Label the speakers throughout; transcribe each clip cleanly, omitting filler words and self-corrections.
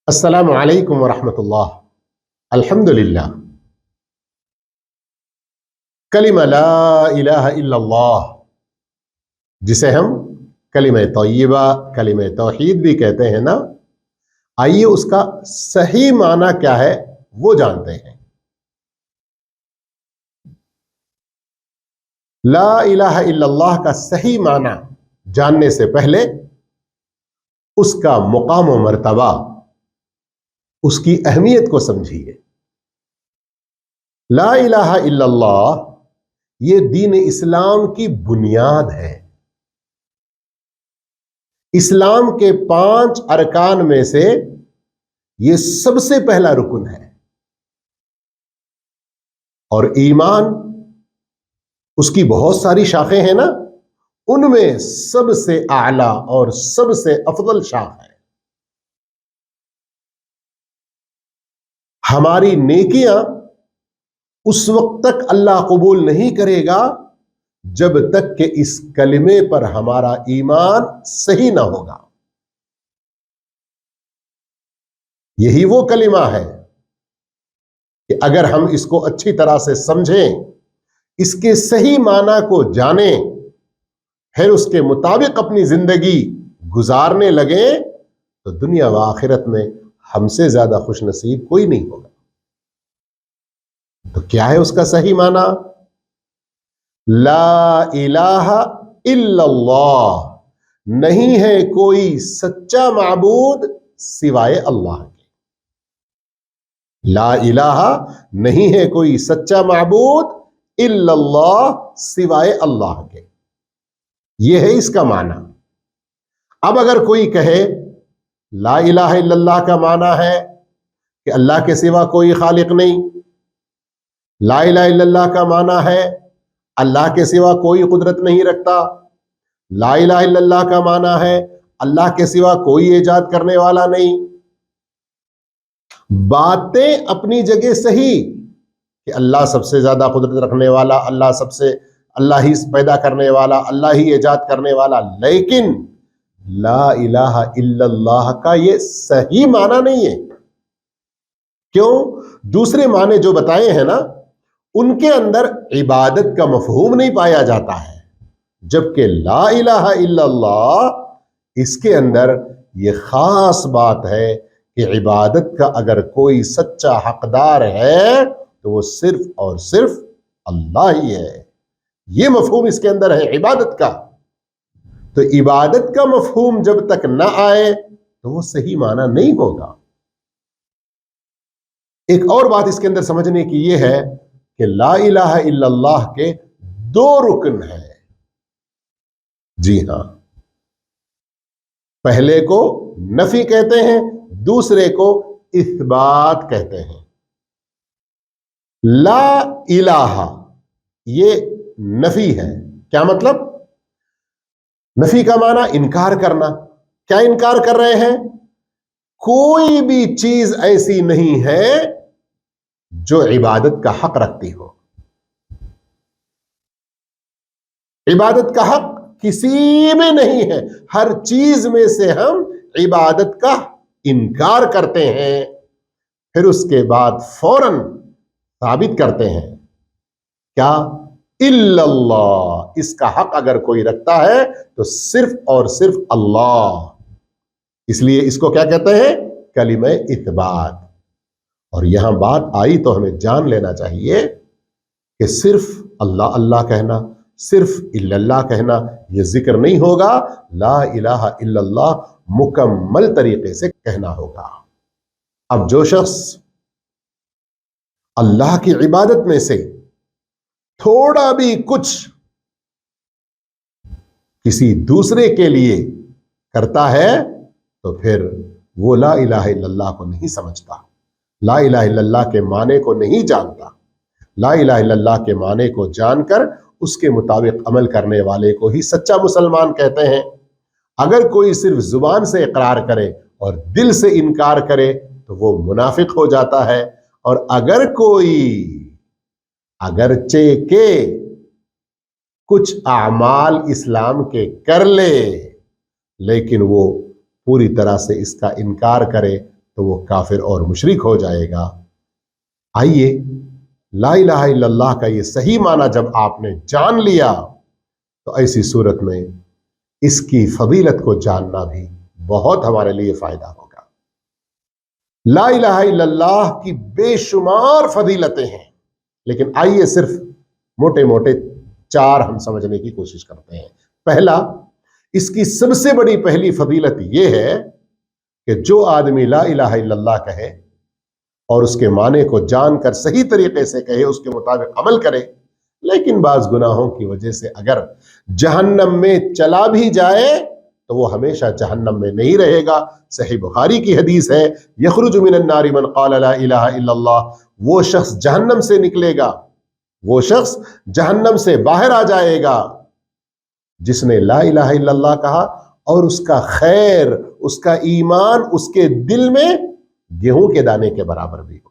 Speaker 1: السلام علیکم ورحمۃ اللہ۔ الحمد للہ، کلمہ لا الہ الا اللہ، جسے ہم کلمہ طیبہ، کلمہ توحید بھی کہتے ہیں نا، آئیے اس کا صحیح معنی کیا ہے وہ جانتے ہیں۔ لا الہ الا اللہ کا صحیح معنی جاننے سے پہلے اس کا مقام و مرتبہ، اس کی اہمیت کو سمجھیے۔ لا الہ الا اللہ یہ دین اسلام کی بنیاد ہے۔ اسلام کے 5 ارکان میں سے یہ سب سے پہلا رکن ہے، اور ایمان اس کی بہت ساری شاخیں ہیں نا، ان میں سب سے اعلی اور سب سے افضل شاخ ہے۔ ہماری نیکیاں اس وقت تک اللہ قبول نہیں کرے گا جب تک کہ اس کلمے پر ہمارا ایمان صحیح نہ ہوگا۔ یہی وہ کلمہ ہے کہ اگر ہم اس کو اچھی طرح سے سمجھیں، اس کے صحیح معنی کو جانیں، پھر اس کے مطابق اپنی زندگی گزارنے لگیں، تو دنیا و آخرت میں ہم سے زیادہ خوش نصیب کوئی نہیں ہوگا۔ تو کیا ہے اس کا صحیح معنی؟ لا الہ الا اللہ، نہیں ہے کوئی سچا معبود سوائے اللہ کے۔ لا الہ نہیں ہے کوئی سچا معبود الا اللہ، سوائے اللہ کے۔ یہ ہے اس کا معنی۔ اب اگر کوئی کہے لا الہ الا اللہ کا معنی ہے کہ اللہ کے سوا کوئی خالق نہیں، لا الہ الا اللہ کا معنی ہے اللہ کے سوا کوئی قدرت نہیں رکھتا، لا الہ الا اللہ کا معنی ہے اللہ کے سوا کوئی ایجاد کرنے والا نہیں، باتیں اپنی جگہ صحیح کہ اللہ سب سے زیادہ قدرت رکھنے والا، اللہ ہی پیدا کرنے والا، اللہ ہی ایجاد کرنے والا، لیکن لا الہ الا اللہ کا یہ صحیح معنی نہیں ہے۔ کیوں؟ دوسرے معنی جو بتائے ہیں نا، ان کے اندر عبادت کا مفہوم نہیں پایا جاتا ہے، جبکہ لا الہ الا اللہ اس کے اندر یہ خاص بات ہے کہ عبادت کا اگر کوئی سچا حقدار ہے تو وہ صرف اور صرف اللہ ہی ہے۔ یہ مفہوم اس کے اندر ہے عبادت کا۔ تو عبادت کا مفہوم جب تک نہ آئے تو وہ صحیح معنی نہیں ہوگا۔ ایک اور بات اس کے اندر سمجھنے کی یہ ہے کہ لا الہ الا اللہ کے 2 رکن ہیں۔ جی ہاں، پہلے کو نفی کہتے ہیں، دوسرے کو اثبات کہتے ہیں۔ لا الہ یہ نفی ہے۔ کیا مطلب؟ نفی کا معنی انکار کرنا۔ کیا انکار کر رہے ہیں؟ کوئی بھی چیز ایسی نہیں ہے جو عبادت کا حق رکھتی ہو۔ عبادت کا حق کسی میں نہیں ہے، ہر چیز میں سے ہم عبادت کا انکار کرتے ہیں، پھر اس کے بعد فوراً ثابت کرتے ہیں کیا؟ الا اللہ، اس کا حق اگر کوئی رکھتا ہے تو صرف اور صرف اللہ۔ اس لیے اس کو کیا کہتے ہیں؟ کلمہ اثبات۔ اور یہاں بات آئی تو ہمیں جان لینا چاہیے کہ صرف اللہ اللہ کہنا، صرف الا اللہ کہنا یہ ذکر نہیں ہوگا، لا الہ الا اللہ مکمل طریقے سے کہنا ہوگا۔ اب جو شخص اللہ کی عبادت میں سے تھوڑا بھی کچھ کسی دوسرے کے لیے کرتا ہے تو پھر وہ لا الہ الا اللہ کو نہیں سمجھتا، لا الہ الا اللہ کے معنی کو نہیں جانتا۔ لا الہ الا اللہ کے معنی کو جان کر اس کے مطابق عمل کرنے والے کو ہی سچا مسلمان کہتے ہیں۔ اگر کوئی صرف زبان سے اقرار کرے اور دل سے انکار کرے تو وہ منافق ہو جاتا ہے، اور اگر کوئی اگرچہ کہ کچھ اعمال اسلام کے کر لے لیکن وہ پوری طرح سے اس کا انکار کرے تو وہ کافر اور مشرک ہو جائے گا۔ آئیے لا الہ الا اللہ کا یہ صحیح معنی جب آپ نے جان لیا تو ایسی صورت میں اس کی فضیلت کو جاننا بھی بہت ہمارے لیے فائدہ ہوگا۔ لا الہ الا اللہ کی بے شمار فضیلتیں ہیں، لیکن آئیے صرف موٹے موٹے 4 ہم سمجھنے کی کوشش کرتے ہیں۔ پہلا، اس کی سب سے بڑی پہلی فضیلت یہ ہے کہ جو آدمی لا الہ الا اللہ کہے اور اس کے معنی کو جان کر صحیح طریقے سے کہے، اس کے مطابق عمل کرے، لیکن بعض گناہوں کی وجہ سے اگر جہنم میں چلا بھی جائے تو وہ ہمیشہ جہنم میں نہیں رہے گا۔ صحیح بخاری کی حدیث ہے، یخرج من النار من قال لا الہ الا اللہ، وہ شخص جہنم سے نکلے گا، وہ شخص جہنم سے باہر آ جائے گا جس نے لا الہ الا اللہ کہا اور اس کا خیر، اس کا ایمان اس کے دل میں گیہوں کے دانے کے برابر بھی ہو۔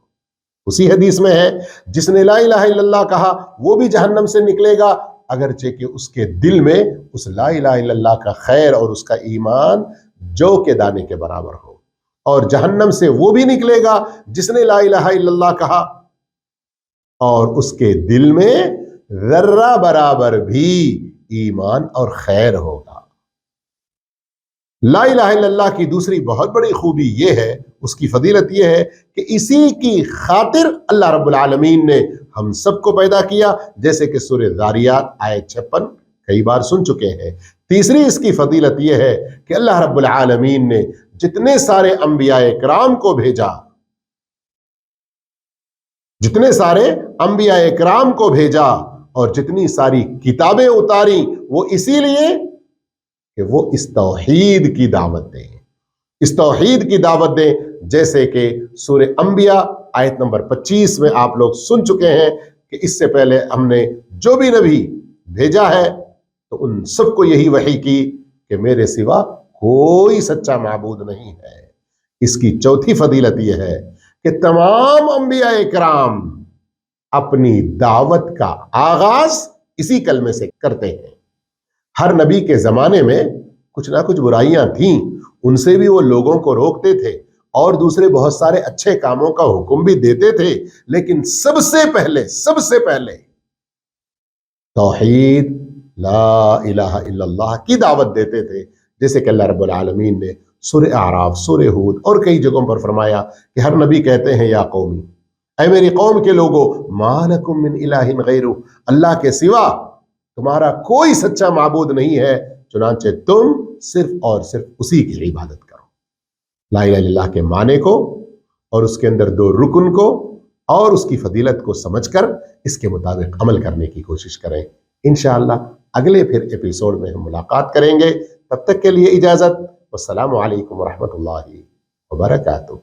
Speaker 1: اسی حدیث میں ہے، جس نے لا الہ الا اللہ کہا وہ بھی جہنم سے نکلے گا اگرچہ کہ اس کے دل میں اس لا الہ الا اللہ کا خیر اور اس کا ایمان جو کے دانے کے برابر ہو، اور جہنم سے وہ بھی نکلے گا جس نے لا الہ الا اللہ کہا اور اس کے دل میں ذرہ برابر بھی ایمان اور خیر ہوگا۔ لا الہ الا اللہ کی دوسری بہت بڑی خوبی یہ ہے، اس کی فضیلت یہ ہے کہ اسی کی خاطر اللہ رب العالمین نے ہم سب کو پیدا کیا، جیسے کہ سورہ ذاریات آیت 56 کئی بار سن چکے ہیں۔ تیسری اس کی فضیلت یہ ہے کہ اللہ رب العالمین نے جتنے سارے انبیاء کرام کو بھیجا، جتنے سارے انبیاء کرام کو بھیجا اور جتنی ساری کتابیں اتاری، وہ اسی لیے کہ وہ اس توحید کی دعوت دیں، اس توحید کی دعوت دیں، جیسے کہ سورہ انبیاء آیت نمبر 25 میں آپ لوگ سن چکے ہیں کہ اس سے پہلے ہم نے جو بھی نبی بھیجا ہے تو ان سب کو یہی وحی کی کہ میرے سوا کوئی سچا معبود نہیں ہے۔ اس کی چوتھی فضیلت یہ ہے کہ تمام انبیاء کرام اپنی دعوت کا آغاز اسی کلمے سے کرتے ہیں۔ ہر نبی کے زمانے میں کچھ نہ کچھ برائیاں تھیں، ان سے بھی وہ لوگوں کو روکتے تھے اور دوسرے بہت سارے اچھے کاموں کا حکم بھی دیتے تھے، لیکن سب سے پہلے توحید لا الہ الا اللہ کی دعوت دیتے تھے، جیسے کہ اللہ رب العالمین نے سورہ اعراف، سورہ ہود اور کئی جگہوں پر فرمایا کہ ہر نبی کہتے ہیں یا قومی، اے میری قوم کے لوگوں، ما لکم من الہ غیرہ، اللہ کے سوا تمہارا کوئی سچا معبود نہیں ہے، چنانچہ تم صرف اور صرف اسی کی عبادت کرو۔ لا الہ الا اللہ کے معنی کو اور اس کے اندر 2 رکن کو اور اس کی فضیلت کو سمجھ کر اس کے مطابق عمل کرنے کی کوشش کریں۔ انشاءاللہ اگلے پھر ایپیسوڈ میں ہم ملاقات کریں گے، تب تک کے لیے اجازت، والسلام علیکم ورحمۃ اللہ وبرکاتہ۔